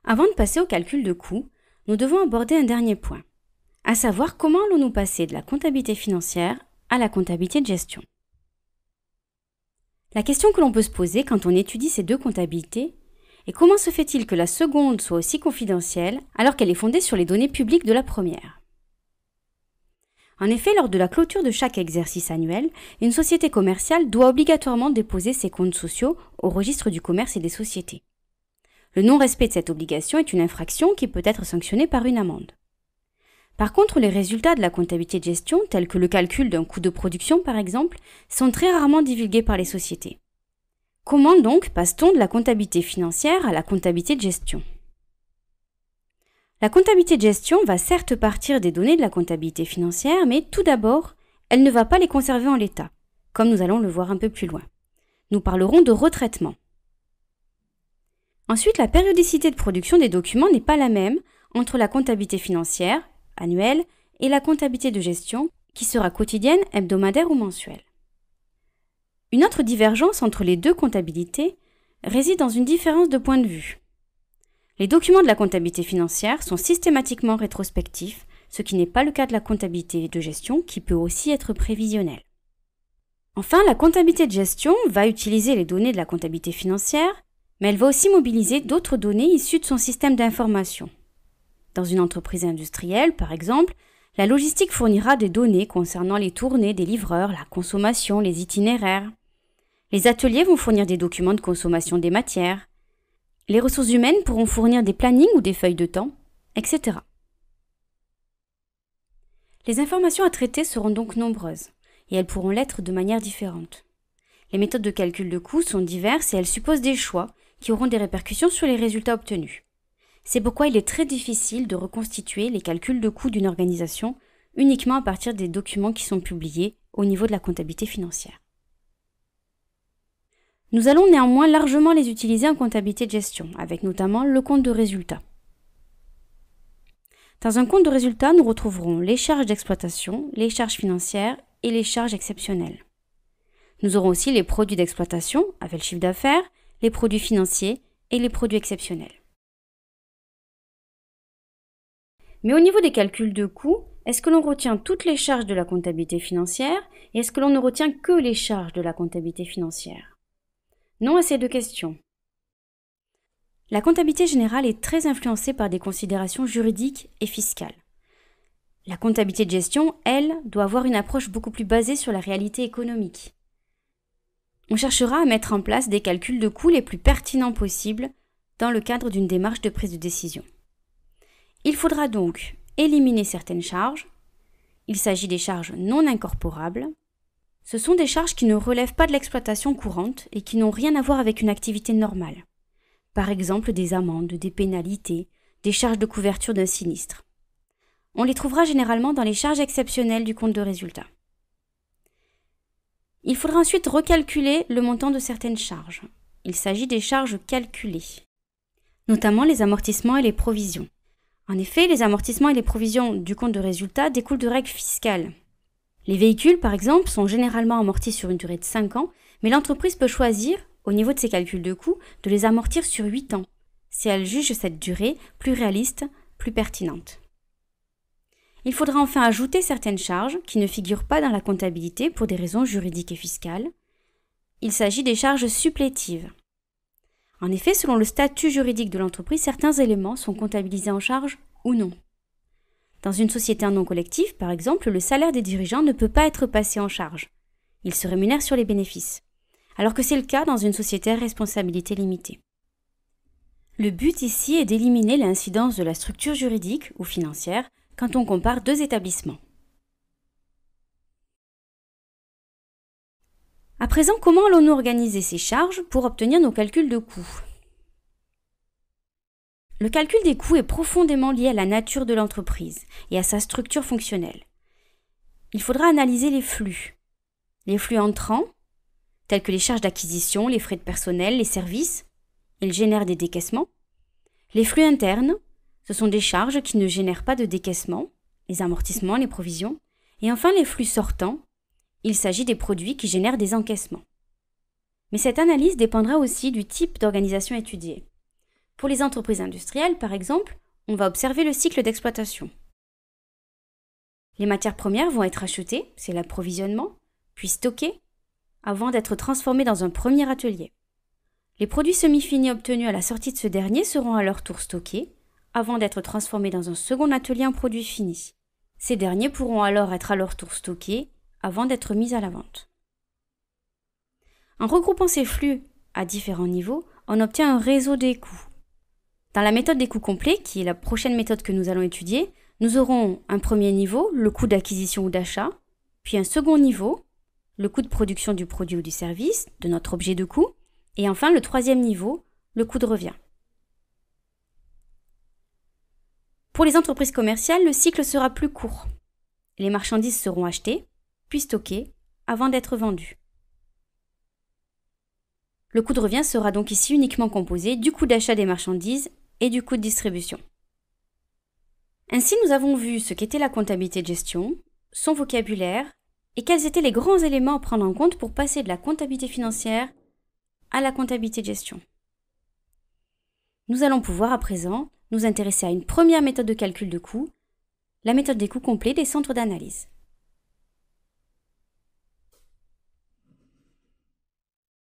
Avant de passer au calcul de coûts, nous devons aborder un dernier point, à savoir comment allons-nous passer de la comptabilité financière à la comptabilité de gestion. La question que l'on peut se poser quand on étudie ces deux comptabilités est comment se fait-il que la seconde soit aussi confidentielle alors qu'elle est fondée sur les données publiques de la première? En effet, lors de la clôture de chaque exercice annuel, une société commerciale doit obligatoirement déposer ses comptes sociaux au registre du commerce et des sociétés. Le non-respect de cette obligation est une infraction qui peut être sanctionnée par une amende. Par contre, les résultats de la comptabilité de gestion, tels que le calcul d'un coût de production par exemple, sont très rarement divulgués par les sociétés. Comment donc passe-t-on de la comptabilité financière à la comptabilité de gestion? La comptabilité de gestion va certes partir des données de la comptabilité financière, mais tout d'abord, elle ne va pas les conserver en l'état, comme nous allons le voir un peu plus loin. Nous parlerons de retraitement. Ensuite, la périodicité de production des documents n'est pas la même entre la comptabilité financière, annuelle, et la comptabilité de gestion, qui sera quotidienne, hebdomadaire ou mensuelle. Une autre divergence entre les deux comptabilités réside dans une différence de point de vue. Les documents de la comptabilité financière sont systématiquement rétrospectifs, ce qui n'est pas le cas de la comptabilité de gestion qui peut aussi être prévisionnelle. Enfin, la comptabilité de gestion va utiliser les données de la comptabilité financière, mais elle va aussi mobiliser d'autres données issues de son système d'information. Dans une entreprise industrielle, par exemple, la logistique fournira des données concernant les tournées des livreurs, la consommation, les itinéraires. Les ateliers vont fournir des documents de consommation des matières. Les ressources humaines pourront fournir des plannings ou des feuilles de temps, etc. Les informations à traiter seront donc nombreuses, et elles pourront l'être de manière différente. Les méthodes de calcul de coûts sont diverses et elles supposent des choix qui auront des répercussions sur les résultats obtenus. C'est pourquoi il est très difficile de reconstituer les calculs de coûts d'une organisation uniquement à partir des documents qui sont publiés au niveau de la comptabilité financière. Nous allons néanmoins largement les utiliser en comptabilité de gestion, avec notamment le compte de résultat. Dans un compte de résultat, nous retrouverons les charges d'exploitation, les charges financières et les charges exceptionnelles. Nous aurons aussi les produits d'exploitation, avec le chiffre d'affaires, les produits financiers et les produits exceptionnels. Mais au niveau des calculs de coûts, est-ce que l'on retient toutes les charges de la comptabilité financière et est-ce que l'on ne retient que les charges de la comptabilité financière? Non à ces deux questions. La comptabilité générale est très influencée par des considérations juridiques et fiscales. La comptabilité de gestion, elle, doit avoir une approche beaucoup plus basée sur la réalité économique. On cherchera à mettre en place des calculs de coûts les plus pertinents possibles dans le cadre d'une démarche de prise de décision. Il faudra donc éliminer certaines charges. Il s'agit des charges non incorporables. Ce sont des charges qui ne relèvent pas de l'exploitation courante et qui n'ont rien à voir avec une activité normale. Par exemple, des amendes, des pénalités, des charges de couverture d'un sinistre. On les trouvera généralement dans les charges exceptionnelles du compte de résultat. Il faudra ensuite recalculer le montant de certaines charges. Il s'agit des charges calculées, notamment les amortissements et les provisions. En effet, les amortissements et les provisions du compte de résultat découlent de règles fiscales. Les véhicules, par exemple, sont généralement amortis sur une durée de 5 ans, mais l'entreprise peut choisir, au niveau de ses calculs de coûts, de les amortir sur 8 ans, si elle juge cette durée plus réaliste, plus pertinente. Il faudra enfin ajouter certaines charges qui ne figurent pas dans la comptabilité pour des raisons juridiques et fiscales. Il s'agit des charges supplétives. En effet, selon le statut juridique de l'entreprise, certains éléments sont comptabilisés en charge ou non. Dans une société en non collectif, par exemple, le salaire des dirigeants ne peut pas être passé en charge. Ils se rémunèrent sur les bénéfices, alors que c'est le cas dans une société à responsabilité limitée. Le but ici est d'éliminer l'incidence de la structure juridique ou financière quand on compare deux établissements. À présent, comment allons-nous organiser ces charges pour obtenir nos calculs de coûts? Le calcul des coûts est profondément lié à la nature de l'entreprise et à sa structure fonctionnelle. Il faudra analyser les flux entrants, tels que les charges d'acquisition, les frais de personnel, les services. Ils génèrent des décaissements. Les flux internes, ce sont des charges qui ne génèrent pas de décaissement, les amortissements, les provisions. Et enfin, les flux sortants, il s'agit des produits qui génèrent des encaissements. Mais cette analyse dépendra aussi du type d'organisation étudiée. Pour les entreprises industrielles, par exemple, on va observer le cycle d'exploitation. Les matières premières vont être achetées, c'est l'approvisionnement, puis stockées, avant d'être transformées dans un premier atelier. Les produits semi-finis obtenus à la sortie de ce dernier seront à leur tour stockés, avant d'être transformés dans un second atelier en produits finis. Ces derniers pourront alors être à leur tour stockés, avant d'être mis à la vente. En regroupant ces flux à différents niveaux, on obtient un réseau des coûts. Dans la méthode des coûts complets, qui est la prochaine méthode que nous allons étudier, nous aurons un premier niveau, le coût d'acquisition ou d'achat, puis un second niveau, le coût de production du produit ou du service, de notre objet de coût, et enfin le troisième niveau, le coût de revient. Pour les entreprises commerciales, le cycle sera plus court. Les marchandises seront achetées, puis stockées, avant d'être vendues. Le coût de revient sera donc ici uniquement composé du coût d'achat des marchandises et du coût de distribution. Ainsi, nous avons vu ce qu'était la comptabilité de gestion, son vocabulaire, et quels étaient les grands éléments à prendre en compte pour passer de la comptabilité financière à la comptabilité de gestion. Nous allons pouvoir à présent nous intéresser à une première méthode de calcul de coûts, la méthode des coûts complets des centres d'analyse.